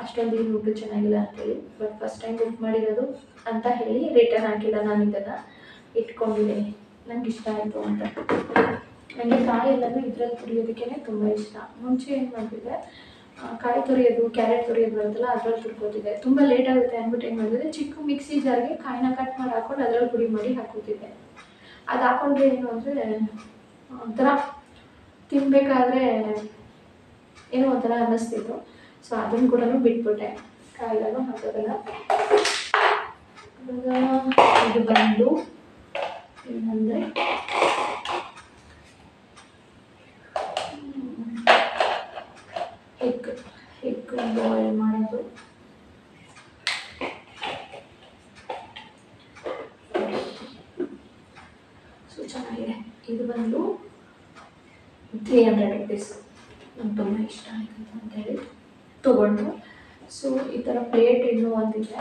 ಅಷ್ಟೊಂದು ಈ ವುಡ್ ಚೆನ್ನಾಗಿಲ್ಲ ಅಂತೇಳಿ. ಬಟ್ ಫಸ್ಟ್ ಟೈಮ್ ಬುಕ್ ಮಾಡಿರೋದು ಅಂತ ಹೇಳಿ ರಿಟರ್ನ್ ಹಾಕಿಲ್ಲ. ನಾನು ಇದನ್ನು ಇಟ್ಕೊಂಡಿದ್ದೀನಿ, ನನಗೆ ಇಷ್ಟ ಆಯಿತು ಅಂತ. ನನಗೆ ಕಾಯಿ ಎಲ್ಲನೂ ಇದರಲ್ಲಿ ತುರಿಯೋದಕ್ಕೇ ತುಂಬ ಇಷ್ಟ. ಮುಂಚೆ ಏನು ಮಾಡ್ತಿದ್ದೆ, ಕಾಯಿ ತುರಿಯೋದು, ಕ್ಯಾರೆಟ್ ತುರಿಯೋದು ಬರುತ್ತಲ್ಲ, ಅದರಲ್ಲಿ ತುರ್ಕೋತಿದ್ದೆ. ತುಂಬ ಲೇಟ್ ಆಗುತ್ತೆ ಅಂದ್ಬಿಟ್ಟು ಏನು ಮಾಡಿದೆ, ಚಿಕ್ಕ ಮಿಕ್ಸಿ ಜಾರ್ಗೆ ಕಾಯಿನ ಕಟ್ ಮಾಡಿ ಹಾಕ್ಕೊಂಡು ಅದರಲ್ಲಿ ಪುಡಿ ಮಾಡಿ ಹಾಕೋತಿದ್ದೆ. ಅದು ಹಾಕೊಂಡ್ರೆ ಏನು ಅಂದರೆ ಒಂಥರ ತಿನ್ನಬೇಕಾದ್ರೆ ಏನೋ ಒಂಥರ ಅನ್ನಿಸ್ತಿತ್ತು. ಸೊ ಅದನ್ನು ಕೂಡ ಬಿಟ್ಬಿಟ್ಟೆ, ಕಾಯಿಲೆಲ್ಲ ಹಾಕೋದಲ್ಲ. ಇದು ಬಂದು ಏನಂದರೆ ಎಗ್ ಬಾಯ್ಲ್ ಮಾಡೋದು. ಸೊ ಚೆನ್ನಾಗಿದೆ. ಇದು ಬಂದು 300 ರುಪೀಸ್. ನಂಗೆ ತುಂಬ ಇಷ್ಟ ಆಯಿತು ಅಂತೇಳಿ ತೊಗೊಂಡು. ಸೊ ಈ ಥರ ಪ್ಲೇಟ್ ಇನ್ನೂ ಒಂದಿದೆ,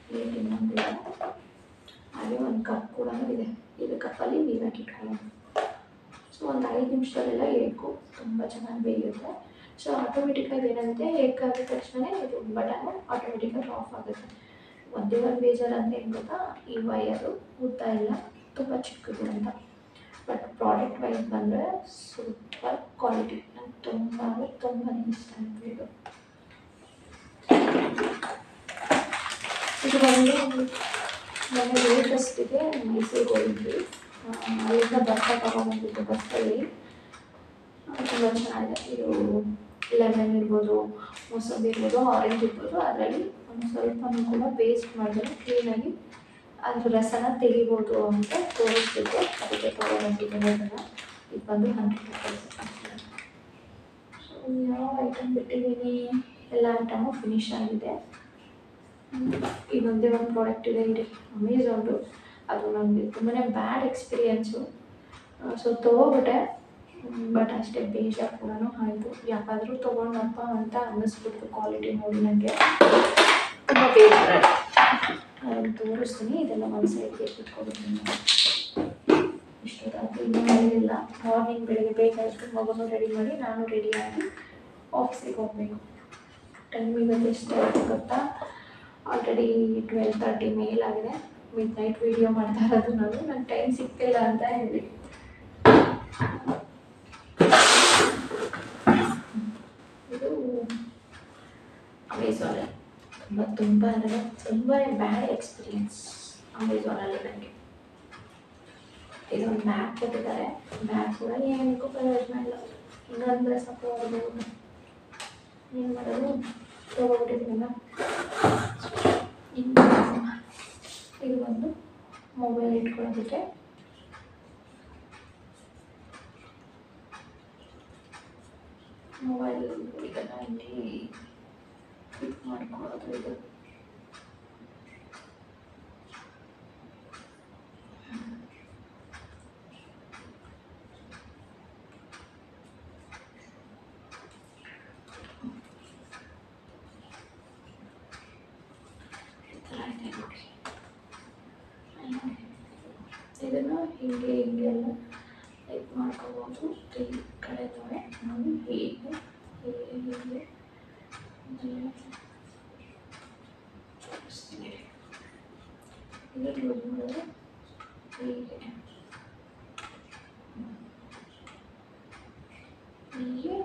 ಪ್ಲೇಟ್ ಇನ್ನೊಂದಿದೆ. ಹಾಗೆ ಒಂದು ಕಪ್ ಕೂಡ ಇದೆ. ಇದು ಕಪ್ಪಲ್ಲಿ ನೀರು ಹಾಕಿಟ್ಕೊಳ್ಳೋದು. ಸೊ ಒಂದು 5 ನಿಮಿಷದಲ್ಲೆಲ್ಲ ಎಗ್ಗು ತುಂಬ ಚೆನ್ನಾಗಿ ಬೇಯುತ್ತೆ. ಸೊ ಆಟೋಮೆಟಿಕ್ಕಾಗಿ ಏನಂತೆ ಏಕಾದ ತಕ್ಷಣ ಇದು ಬಟನ್ನು ಆಟೋಮೆಟಿಕ್ಕಾಗಿ ಆಫ್ ಆಗುತ್ತೆ. ಒಂದೇ ಒಂದು ಬೇಜಾರು ಅಂದರೆ ಏನು ಗೊತ್ತಾ, ಈ ವಯರು ಉದ್ದ ಇಲ್ಲ, ತುಂಬ ಚಿಕ್ಕದು ಅಂತ. ಬಟ್ ಪ್ರಾಡಕ್ಟ್ ವೈಸ್ ಬಂದರೆ ಸೂಪರ್ ಕ್ವಾಲಿಟಿ, ನಂಗೆ ತುಂಬ ಇಷ್ಟ ಆಯಿತು ಇದು. ಇದು ಬಂದು ನನ್ನ ಲೇಟೆಸ್ಟಿಗೆ ಮೈಸೂರಿಗೆ ಹೋಗಿದ್ವಿ, ಅಲ್ಲಿಂದ ಭತ್ತ ತಗೊಂಡ್ಬಂದಿದ್ದು ಬಸ್ಸಲ್ಲಿ. ತುಂಬ ಚೆನ್ನಾಗಿದೆ. ಇದು ಲೆಮನ್ ಇರ್ಬೋದು, ಮೊಸಂಬಿ ಇರ್ಬೋದು, ಆರೆಂಜ್ ಇರ್ಬೋದು, ಅದರಲ್ಲಿ ಒಂದು ಸ್ವಲ್ಪನೂ ಕೂಡ ವೇಸ್ಟ್ ಮಾಡಿದ್ರೆ ಕ್ಲೀನಾಗಿ ಅದ್ರ ರಸನ ತೆಗಿಬೋದು ಅಂತ ತೋರಿಸ್ತಿದ್ದೆ, ಅದಕ್ಕೆ ತೊಗೊಂಡಿದ್ದೀನಿ ಅದನ್ನು. ಇದು ಬಂದು 100 ರೂಪೀಸ್ ಅಷ್ಟೇ. ಸೊ ಯಾವ ಐಟಮ್ ಬಿಟ್ಟಿದ್ದೀನಿ, ಎಲ್ಲ ಐಟಮು ಫಿನಿಶ್ ಆಗಿದೆ. ಇನ್ನೊಂದೇ ಒಂದು ಪ್ರಾಡಕ್ಟ್ ಇದೆ ಇಲ್ಲಿ ಅಮೆಝಾನ್ದು, ಅದು ನನಗೆ ತುಂಬಾ ಬ್ಯಾಡ್ ಎಕ್ಸ್ಪೀರಿಯೆನ್ಸು. ಸೊ ತೊಗೊಬಿಟ್ಟೆ, ಬಟ್ ಅಷ್ಟೇ ಬೇಜಾರು ಕೂಡ ಆಯಿತು. ಯಾಕಾದರೂ ತೊಗೊಂಡಪ್ಪ ಅಂತ ಅನ್ನಿಸ್ಬಿಡ್ತು ಕ್ವಾಲಿಟಿ ನೋಡಿ ನನಗೆ ತುಂಬ ಬೇಜಾರು. ಅದನ್ನು ತೋರಿಸ್ತೀನಿ, ಇದೆಲ್ಲ ಒಂದು ಸೈಡ್ಗೆ ಇಟ್ಕೊಬಿಡ್ತೀನಿ. ಇಷ್ಟೊತ್ತಾದರೂ ಇನ್ನೂ ಮಳೆಯಿಲ್ಲ. ಮಾರ್ನಿಂಗ್ ಬೆಳಗ್ಗೆ ಬೇಗ ಇತ್ತು, ಮಗನೂ ರೆಡಿ ಮಾಡಿ ನಾನು ರೆಡಿಯಾಗಿ ಆಫೀಸಿಗೆ ಹೋಗಬೇಕು. ಟೈಮ್ ಇವತ್ತು ಎಷ್ಟು ಆಯಿತು ಗೊತ್ತಾ, ಆಲ್ರೆಡಿ 12:30 ಮೇಲಾಗಿದೆ. ಮಿಡ್ ನೈಟ್ ವೀಡಿಯೋ ಮಾಡ್ತಾ ಇರೋದು ನನಗೆ ಟೈಮ್ ಸಿಗ್ತಿಲ್ಲ ಅಂತ ಹೇಳಿ. ಇದು ಅಮೆಝಾನಲ್ಲಿ ತುಂಬ ಅಂದರೆ ತುಂಬ ಬ್ಯಾಡ್ ಎಕ್ಸ್ಪೀರಿಯೆನ್ಸ್ ಅಮೆಝಾನಲ್ಲಿ ನನಗೆ. ಇದೊಂದು ಬ್ಯಾಗ್ ಕೊಟ್ಟಿದ್ದಾರೆ, ಬ್ಯಾಗ್ ಕೂಡ ಏನಕ್ಕೂ ಪ್ರಯೋಜನ ಇಲ್ಲ. ಹಿಂಗಂದರೆ ಸ್ವಲ್ಪ ಹೊರಬೋದು, ಏನು ಮಾಡೋದು, ತೊಗೊಬಿಟ್ಟಿದ್ದೀನಲ್ಲ. ಇದು ಒಂದು ಮೊಬೈಲ್ ಇಟ್ಕೊಳ್ಳೋದಕ್ಕೆ. ಮೊಬೈಲ್ ಇದನ್ನು ಇಲ್ಲಿ ಫಿಟ್ ಮಾಡ್ಕೊಳ್ಳೋದು. ಇದು ಇದನ್ನು ಹಿಂಗೆ ಎಲ್ಲ ಲೈಕ್ ಮಾಡ್ಕೋಬೋದು. ಈ ಕಡೆ ನೋಡಿ ಹೀಗೆ ತೋರಿಸ್ತೀನಿ. ಇದನ್ನು ಯೂಸ್ ಮಾಡಿದ್ರೆ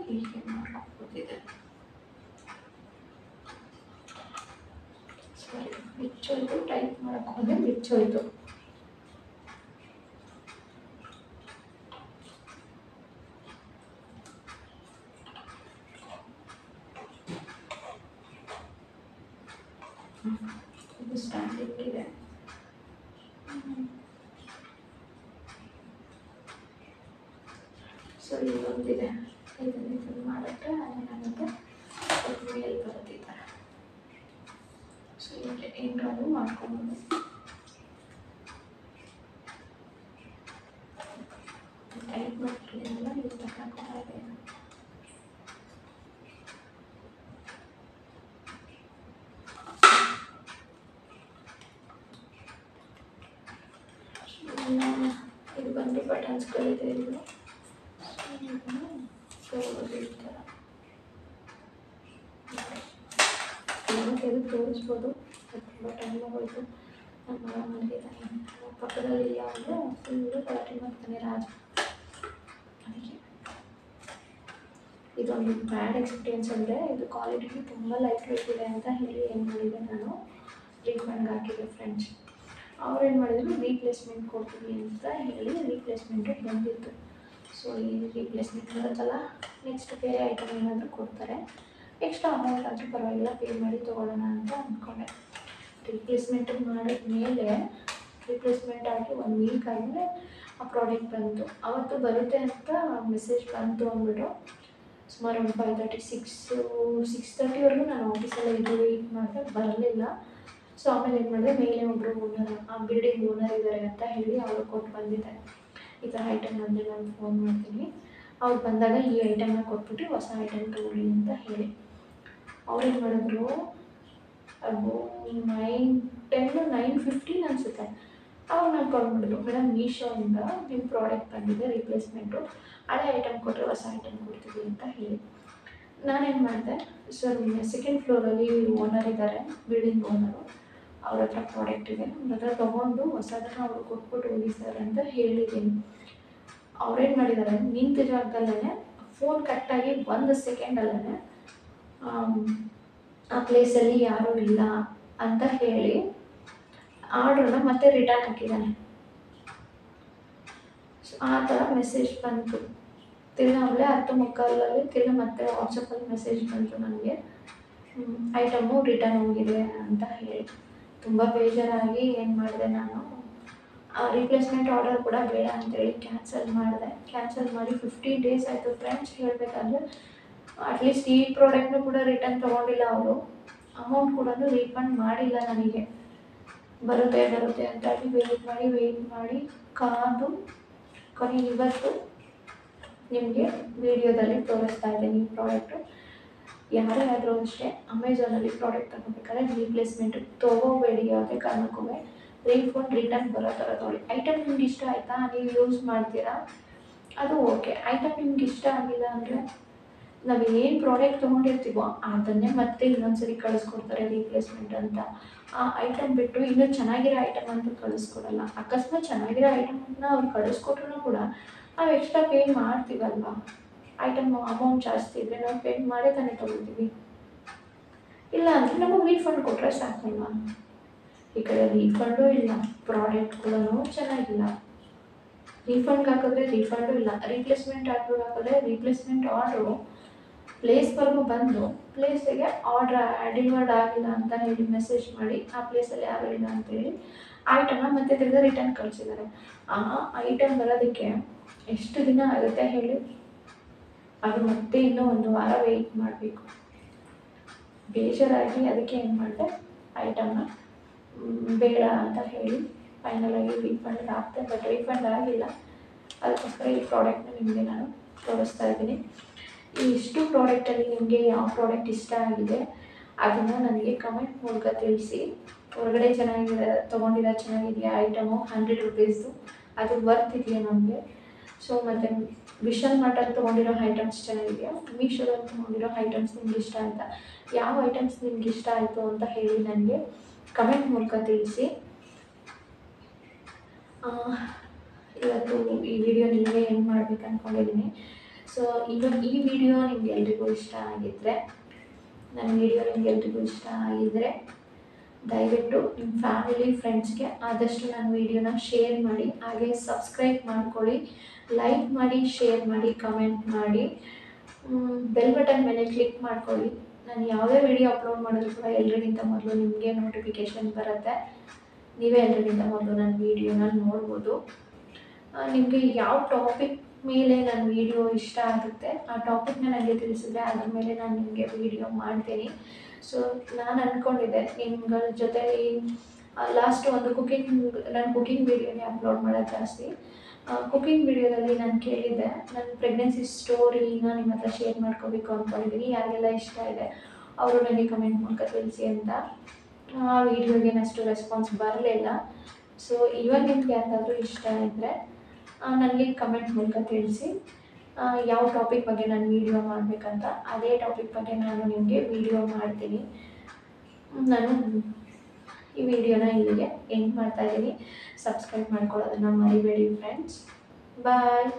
ಹೀಗೆ ಮಾಡ್ಕೋಬೋದಿದೆ. ಸರಿ, ಬಿಚ್ಚೋಯ್ತು, ಟೈಪ್ ಮಾಡೋಕ್ಕೆ ಹೋದರೆ ಬಿಚ್ಚೋಯ್ತು. ಇದು ಸ್ಟ್ಯಾಂಡಿಂಗ್ ಇದೆ. ಸೊ ಇದೊಂದಿದೆ, ಇದನ್ನು ಮಾಡಿದ್ರೆ ಏನಾಗುತ್ತೆ, ಮೇಲೆ ಬರುತ್ತಿದ್ದಾರೆ. ಸೊ ಹೀಗೆ ಹೆಂಗಾದ್ರೂ ಮಾಡ್ಕೊಬೋದು. ಟೈಪ್ ಮಾಡ್ತಿದ್ದೀನಲ್ಲ, ಇದು ತಗೊಳ್ತಾ ಇದೆ. ಇದು ಬಂದು ಬಟನ್ಸ್ಗಳಿದೆ. ಇದು ತೆಗೆದು ತೋರಿಸ್ಬೋದು, ತುಂಬ ಟೈಮ್ ಹೋಯ್ತು. ನನ್ನ ಮಗ ಮಲಗಿದ್ದಾನೆ, ಪಕ್ಕದಲ್ಲಿ ಇಲ್ಲ ಅಂದರೆ ಫುಲ್ಲು ಗಲಾಟೆ ಮಾಡ್ತಾನೆ ರಾಜ. ಅದಕ್ಕೆ ಇದೊಂದು ಬ್ಯಾಡ್ ಎಕ್ಸ್ಪೀರಿಯೆನ್ಸ್ ಅಂದರೆ, ಇದು ಕ್ವಾಲಿಟಿ ತುಂಬ ಲೈಟ್ ವೇಟ್ ಇದೆ ಅಂತ ಹೇಳಿ ಏನು ಮಾಡಿದೆ, ನಾನು ರೀಫಂಡ್ಗೆ ಹಾಕಿದ್ದೆ ಫ್ರೆಂಡ್ಸ್. ಅವ್ರು ಏನು ಮಾಡಿದ್ರು, ರೀಪ್ಲೇಸ್ಮೆಂಟ್ ಕೊಡ್ತೀವಿ ಅಂತ ಹೇಳಿ ರೀಪ್ಲೇಸ್ಮೆಂಟು ಬಂದಿತ್ತು. ಸೊ ಈ ರೀಪ್ಲೇಸ್ಮೆಂಟ್ ಬರುತ್ತಲ್ಲ, ನೆಕ್ಸ್ಟ್ ಬೇರೆ ಐಟಮ್ ಏನಾದರೂ ಕೊಡ್ತಾರೆ, ಎಕ್ಸ್ಟ್ರಾ ಅಮೌಂಟ್ ಆದರೂ ಪರವಾಗಿಲ್ಲ ಪೇ ಮಾಡಿ ತೊಗೊಳ್ಳೋಣ ಅಂತ ಅಂದ್ಕೊಂಡೆ. ರೀಪ್ಲೇಸ್ಮೆಂಟ್ ಮಾಡಿದ್ಮೇಲೆ ರೀಪ್ಲೇಸ್ಮೆಂಟ್ ಆಗಿ 1 ವೀಕ್ ಆದಮೇಲೆ ಆ ಪ್ರಾಡಕ್ಟ್ ಬಂತು. ಅವತ್ತು ಬರುತ್ತೆ ಅಂತ ಮೆಸೇಜ್ ಬಂತು ಅಂದ್ಬಿಟ್ಟು ಸುಮಾರು ಒಂದು 5:30 6:30ವರೆಗೂ ನಾನು ಆಫೀಸಲ್ಲಿ ಇದು ವೆಯ್ಟ್ ಮಾಡಿದೆ, ಬರಲಿಲ್ಲ. ಸೊ ಆಮೇಲೆ ಏನು ಮಾಡಿದೆ, ಮೇಲೆ ಒಬ್ಬರು ಓನರ್, ಆ ಬಿಲ್ಡಿಂಗ್ ಓನರ್ ಇದ್ದಾರೆ ಅಂತ ಹೇಳಿ ಅವ್ರು ಕೊಟ್ಟು ಬಂದಿದ್ದೆ. ಈ ಥರ ಐಟಮ್ ಬಂದರೆ ನಾನು ಫೋನ್ ಮಾಡ್ತೀನಿ, ಅವ್ರು ಬಂದಾಗ ಈ ಐಟಮ್ನ ಕೊಟ್ಬಿಟ್ಟು ಹೊಸ ಐಟಮ್ ತೊಗೊಳ್ಳಿ ಅಂತ ಹೇಳಿ. ಅವ್ರು ಏನು ಮಾಡಿದ್ರು, ಅದು 9:15 ಅನಿಸುತ್ತೆ, ಅವಾಗ ನಾನು ಕಾಲ್ ಮಾಡಿದ್ರು, ಮೇಡಮ್ ಮೀಶೋಯಿಂದ ನಿಮ್ಮ ಪ್ರಾಡಕ್ಟ್ ಬಂದಿದೆ ರೀಪ್ಲೇಸ್ಮೆಂಟು, ಹಳೆ ಐಟಮ್ ಕೊಟ್ಟರೆ ಹೊಸ ಐಟಮ್ ಕೊಡ್ತೀವಿ ಅಂತ ಹೇಳಿ. ನಾನೇನು ಮಾಡಿದೆ, ಸರ್ ಸೆಕೆಂಡ್ ಫ್ಲೋರಲ್ಲಿ ಓನರ್ ಇದ್ದಾರೆ, ಬಿಲ್ಡಿಂಗ್ ಓನರು, ಅವ್ರ ಹತ್ರ ಪ್ರಾಡಕ್ಟ್ ಇದೆ, ಅವ್ರ ಹತ್ರ ತೊಗೊಂಡು ಹೊಸದನ್ನು ಅವ್ರು ಕೊಟ್ಬಿಟ್ಟು ಹೋಗಿ ಸರ್ ಅಂತ ಹೇಳಿದ್ದೀನಿ. ಅವ್ರೇನು ಮಾಡಿದ್ದಾರೆ, ನಿಂತ ಜಾಗದಲ್ಲೇ ಫೋನ್ ಕಟ್ಟಾಗಿ 1 ಸೆಕೆಂಡಲ್ಲೇ ಆ ಪ್ಲೇಸಲ್ಲಿ ಯಾರೂ ಇಲ್ಲ ಅಂತ ಹೇಳಿ ಆರ್ಡ್ರನ್ನ ಮತ್ತೆ ರಿಟರ್ನ್ ಹಾಕಿದ್ದಾನೆ. ಆ ಥರ ಮೆಸೇಜ್ ಬಂತು. ತಿರ್ಗಿ ಆಮೇಲೆ 10:15 ತಿರ್ಗಿ ಮತ್ತೆ ವಾಟ್ಸಪ್ಪಲ್ಲಿ ಮೆಸೇಜ್ ಬಂತು ನನಗೆ, ಐಟಮು ರಿಟರ್ನ್ ಹೋಗಿದೆ ಅಂತ ಹೇಳಿ. ತುಂಬ ಬೇಜಾರಾಗಿ ಏನು ಮಾಡಿದೆ, ನಾನು ರಿಪ್ಲೇಸ್ಮೆಂಟ್ ಆರ್ಡರ್ ಕೂಡ ಬೇಡ ಅಂತೇಳಿ ಕ್ಯಾನ್ಸಲ್ ಮಾಡಿದೆ. ಕ್ಯಾನ್ಸಲ್ ಮಾಡಿ 15 ಡೇಸ್ ಆಯಿತು ಫ್ರೆಂಡ್ಸ್. ಹೇಳಬೇಕಂದ್ರೆ ಅಟ್ಲೀಸ್ಟ್ ಈ ಪ್ರಾಡಕ್ಟ್ನು ಕೂಡ ರಿಟರ್ನ್ ತೊಗೊಂಡಿಲ್ಲ ಅವರು, ಅಮೌಂಟ್ ಕೂಡ ರೀಫಂಡ್ ಮಾಡಿಲ್ಲ ನನಗೆ. ಬರುತ್ತೆ ಅಂತ ಹೇಳಿ ವೆಯ್ಟ್ ಮಾಡಿ ಕಾದು ಕೊನೆಗೆ ಇವತ್ತು ನಿಮಗೆ ವಿಡಿಯೋದಲ್ಲಿ ತೋರಿಸ್ತಾ ಇದ್ದೀನಿ. ಈ ಪ್ರಾಡಕ್ಟು ಯಾರೇ ಆದರೂ ಅಷ್ಟೇ ಅಮೆಝಾನಲ್ಲಿ ಪ್ರಾಡಕ್ಟ್ ತಗೋಬೇಕಾದ್ರೆ ರೀಪ್ಲೇಸ್ಮೆಂಟ್ ತೊಗೋಬೇಡಿ, ಯಾವುದೇ ಕಾರಣಕ್ಕೂ. ರೀಫಂಡ್ ರಿಟರ್ನ್ ಬರೋ ಥರ ತೊಗೊಳ್ಳಿ. ಐಟಮ್ ನಿಮ್ಗೆ ಇಷ್ಟ ಆಯಿತಾ, ನೀವು ಯೂಸ್ ಮಾಡ್ತೀರಾ, ಅದು ಓಕೆ. ಐಟಮ್ ನಿಮ್ಗೆ ಇಷ್ಟ ಆಗಿಲ್ಲ ಅಂದರೆ ನಾವು ಏನು ಪ್ರಾಡಕ್ಟ್ ತೊಗೊಂಡಿರ್ತೀವೋ ಅದನ್ನೇ ಮತ್ತೆ ಇನ್ನೊಂದ್ಸರಿ ಕಳಿಸ್ಕೊಡ್ತಾರೆ ರೀಪ್ಲೇಸ್ಮೆಂಟ್ ಅಂತ. ಆ ಐಟಮ್ ಬಿಟ್ಟು ಇನ್ನೂ ಚೆನ್ನಾಗಿರೋ ಐಟಮ್ ಅಂತ ಕಳಿಸ್ಕೊಡಲ್ಲ. ಅಕಸ್ಮಾತ್ ಚೆನ್ನಾಗಿರೋ ಐಟಮನ್ನ ಅವ್ರು ಕಳಿಸ್ಕೊಟ್ರೂ ಕೂಡ ನಾವು ಎಕ್ಸ್ಟ್ರಾ ಪೇ ಮಾಡ್ತೀವಲ್ವ. ಐಟಮ್ ಅಮೌಂಟ್ ಜಾಸ್ತಿ ಇದ್ದರೆ ನಾವು ಪೇ ಮಾಡೇ ತಾನೇ ತೊಗೊಳ್ತೀವಿ. ಇಲ್ಲ ಅಂದರೆ ನಮಗೆ ರೀಫಂಡ್ ಕೊಟ್ಟರೆ ಸಾಕಲ್ವ. ಈ ಕಡೆ ರೀಫಂಡು ಇಲ್ಲ, ಪ್ರಾಡಕ್ಟ್ ಕೂಡ ಚೆನ್ನಾಗಿಲ್ಲ. ರೀಫಂಡ್ಗೆ ಹಾಕಿದ್ರೆ ರೀಫಂಡು ಇಲ್ಲ, ರಿಪ್ಲೇಸ್ಮೆಂಟ್ ಆರ್ಡ್ರ್ ಹಾಕಿದ್ರೆ ರಿಪ್ಲೇಸ್ಮೆಂಟ್ ಆರ್ಡ್ರು ಪ್ಲೇಸ್ವರೆಗೂ ಬಂದು ಪ್ಲೇಸಿಗೆ ಆರ್ಡ್ರ್ ಡೆಲಿವರ್ಡ್ ಆಗಿಲ್ಲ ಅಂತ ಹೇಳಿ ಮೆಸೇಜ್ ಮಾಡಿ ಆ ಪ್ಲೇಸಲ್ಲಿ ಯಾರೂ ಇಲ್ಲ ಅಂತೇಳಿ ಐಟಮ್ನ ಮತ್ತೆ ತಿರ್ಗಿ ರಿಟರ್ನ್ ಕಳಿಸಿದ್ದಾರೆ. ಆ ಐಟಮ್ ಬರೋದಕ್ಕೆ ಎಷ್ಟು ದಿನ ಆಗುತ್ತೆ ಹೇಳಿ? ಅದು ಮತ್ತೆ ಇನ್ನೂ 1 ವಾರ ವೆಯ್ಟ್ ಮಾಡಬೇಕು. ಬೇಜಾರಾಗಿ ಅದಕ್ಕೆ ಏನು ಮಾಡಿದೆ, ಐಟಮ್ನ ಬೇಡ ಅಂತ ಹೇಳಿ ಫೈನಲಾಗಿ ರೀಫಂಡ್ ಆಗ್ತದೆ. ಬಟ್ ರೀಫಂಡ್ ಆಗಿಲ್ಲ, ಅದಕ್ಕೋಸ್ಕರ ಈ ಪ್ರಾಡಕ್ಟ್ನ ನಿಮಗೆ ನಾನು ತೋರಿಸ್ತಾ ಇದ್ದೀನಿ. ಈ ಇಷ್ಟು ಪ್ರಾಡಕ್ಟಲ್ಲಿ ನಿಮಗೆ ಯಾವ ಪ್ರಾಡಕ್ಟ್ ಇಷ್ಟ ಆಗಿದೆ ಅದನ್ನು ನನಗೆ ಕಮೆಂಟ್ ಮೂಲಕ ತಿಳಿಸಿ. ಹೊರಗಡೆ ಚೆನ್ನಾಗಿದೆ, ತೊಗೊಂಡಿರೋ ಚೆನ್ನಾಗಿದೆಯಾ ಐಟಮು, 100 ರುಪೀಸ್ದು, ಅದು ವರ್ತ್ ಇದೆಯಾ ನಮಗೆ. ಸೊ ಮತ್ತು ವಿಶಾಲ್ ಮಾರ್ಟಲ್ಲಿ ತೊಗೊಂಡಿರೋ ಐಟಮ್ಸ್ ಚೆನ್ನಾಗಿದೆಯಾ, ಮೀಶೋದಲ್ಲಿ ತೊಗೊಂಡಿರೋ ಐಟಮ್ಸ್ ನಿಮ್ಗೆ ಇಷ್ಟ ಆಯಿತಾ, ಯಾವ ಐಟಮ್ಸ್ ನಿಮ್ಗೆ ಇಷ್ಟ ಆಯಿತು ಅಂತ ಹೇಳಿ ನನಗೆ ಕಮೆಂಟ್ ಮೂಲಕ ತಿಳಿಸಿ. ಇವತ್ತು ಈ ವಿಡಿಯೋ ನಿಮಗೆ ಏನು ಮಾಡಬೇಕು ಅಂದ್ಕೊಂಡಿದ್ದೀನಿ. ಸೊ ಈ ವಿಡಿಯೋ ನಿಮ್ಗೆ ಎಲ್ರಿಗೂ ಇಷ್ಟ ಆಗಿದ್ದರೆ, ನನ್ನ ವಿಡಿಯೋ ನಿಮ್ಗೆ ಎಲ್ರಿಗೂ ಇಷ್ಟ ಆಗಿದ್ದರೆ ದಯವಿಟ್ಟು ನಿಮ್ಮ ಫ್ಯಾಮಿಲಿ ಫ್ರೆಂಡ್ಸ್ಗೆ ಆದಷ್ಟು ನನ್ನ ವಿಡಿಯೋನ ಶೇರ್ ಮಾಡಿ, ಹಾಗೆ ಸಬ್ಸ್ಕ್ರೈಬ್ ಮಾಡ್ಕೊಳ್ಳಿ, ಲೈಕ್ ಮಾಡಿ, ಶೇರ್ ಮಾಡಿ, ಕಮೆಂಟ್ ಮಾಡಿ, ಬೆಲ್ ಬಟನ್ ಮೇಲೆ ಕ್ಲಿಕ್ ಮಾಡ್ಕೊಳ್ಳಿ. ನಾನು ಯಾವುದೇ ವಿಡಿಯೋ ಅಪ್ಲೋಡ್ ಮಾಡಿದ್ರು ಕೂಡ ಎಲ್ರಿಗಿಂತ ಮೊದಲು ನಿಮಗೆ ನೋಟಿಫಿಕೇಷನ್ ಬರುತ್ತೆ. ನೀವೇ ಎಲ್ರಿಗಿಂತ ಮೊದಲು ನನ್ನ ವಿಡಿಯೋನ ನೋಡ್ಬೋದು. ನಿಮಗೆ ಯಾವ ಟಾಪಿಕ್ ಮೇಲೆ ನನ್ನ ವಿಡಿಯೋ ಇಷ್ಟ ಆಗುತ್ತೆ ಆ ಟಾಪಿಕ್ನ ನನಗೆ ತಿಳಿಸಿದ್ರೆ ಅದ್ರ ಮೇಲೆ ನಾನು ನಿಮಗೆ ವಿಡಿಯೋ ಮಾಡ್ತೀನಿ. ಸೊ ನಾನು ಅಂದ್ಕೊಂಡಿದ್ದೆ ನಿಮ್ಗಳ ಜೊತೆಲಿ ಲಾಸ್ಟ್ ಒಂದು ನಾನು ಕುಕಿಂಗ್ ವಿಡಿಯೋನೇ ಅಪ್ಲೋಡ್ ಮಾಡೋದು ಜಾಸ್ತಿ. ಕುಕಿಂಗ್ ವಿಡಿಯೋದಲ್ಲಿ ನಾನು ಕೇಳಿದ್ದೆ, ನನ್ನ ಪ್ರೆಗ್ನೆನ್ಸಿ ಸ್ಟೋರಿನ ನಿಮ್ಮ ಹತ್ರ ಶೇರ್ ಮಾಡ್ಕೋಬೇಕು ಅಂದ್ಕೊಂಡಿದ್ದೀನಿ. ಯಾರಿಗೆಲ್ಲ ಇಷ್ಟ ಇದೆ ಅವರು ನನಗೆ ಕಮೆಂಟ್ ಮೂಲಕ ತಿಳಿಸಿ ಅಂತ. ಆ ವಿಡಿಯೋಗೆ ಅಷ್ಟು ರೆಸ್ಪಾನ್ಸ್ ಬರಲಿಲ್ಲ. ಸೊ ಇವಾಗ ನಿಮ್ಗೆ ಯಾರಿಗಾದ್ರೂ ಇಷ್ಟ ಇದ್ದರೆ ನನಗೆ ಕಮೆಂಟ್ ಮೂಲಕ ತಿಳಿಸಿ, ಯಾವ ಟಾಪಿಕ್ ಬಗ್ಗೆ ನಾನು ವಿಡಿಯೋ ಮಾಡಬೇಕಂತ. ಅದೇ ಟಾಪಿಕ್ ಬಗ್ಗೆ ನಾನು ನಿಮಗೆ ವಿಡಿಯೋ ಮಾಡ್ತೀನಿ. ನಾನು ಈ ವಿಡಿಯೋನ ಇಲ್ಲಿಗೆ ಎಂಡ್ ಮಾಡ್ತಾಯಿದ್ದೀನಿ. ಸಬ್ಸ್ಕ್ರೈಬ್ ಮಾಡ್ಕೊಳ್ಳೋದನ್ನು ಮರಿಬೇಡಿ ಫ್ರೆಂಡ್ಸ್. ಬಾಯ್.